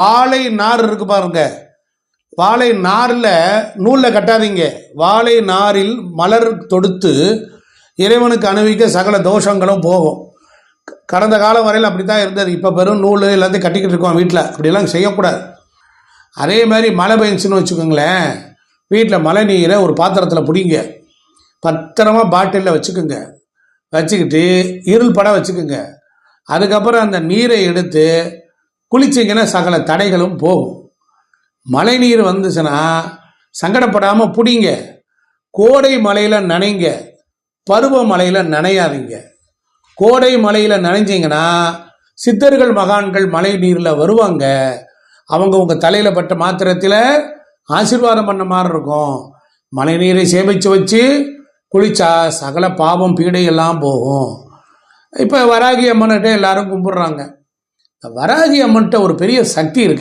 வாழை நார் இருக்கு பாருங்க, வாழை நாரில் நூலில் கட்டாதீங்க. வாழை நாரில் மலர் தொடுத்து இறைவனுக்கு அணிவிக்க சகல தோஷங்களும் போகும். கடந்த காலம் வரையில் அப்படி தான் இருந்தது. இப்போ பெரும் நூல் எல்லாத்தையும் கட்டிக்கிட்டு இருக்கோம் வீட்டில். அப்படிலாம் செய்யக்கூடாது. அதே மாதிரி மழை பெஞ்சுன்னு வச்சுக்கோங்களேன், வீட்டில் மழை நீரை ஒரு பாத்திரத்தில் பிடிங்க, பத்திரமா பாட்டிலில் வச்சுக்கோங்க. வச்சுக்கிட்டு இருள் படம் வச்சுக்கோங்க. அதுக்கப்புறம் அந்த நீரை எடுத்து குளிச்சிங்கன்னா சகல தடைகளும் போகும். மழை நீர் வந்துச்சுன்னா சங்கடப்படாமல் பிடிங்க. கோடை மழையில் நனைங்க, பருவ மழையில் நனையாதீங்க. கோடை மழையில் நனைஞ்சிங்கன்னா சித்தர்கள் மகான்கள் மழை நீரில் வருவாங்க. அவங்க உங்கள் தலையில் பட்ட மாத்திரத்தில் ஆசீர்வாதம் பண்ண மாதிரி இருக்கும். மழை நீரை சேமித்து வச்சு குளிச்சா சகல பாவம் பீடை எல்லாம் போகும். இப்போ வராகி அம்மன்கிட்ட எல்லாரும் கும்பிடுறாங்க. வராகி அம்மன்கிட்ட ஒரு பெரிய சக்தி இருக்குது.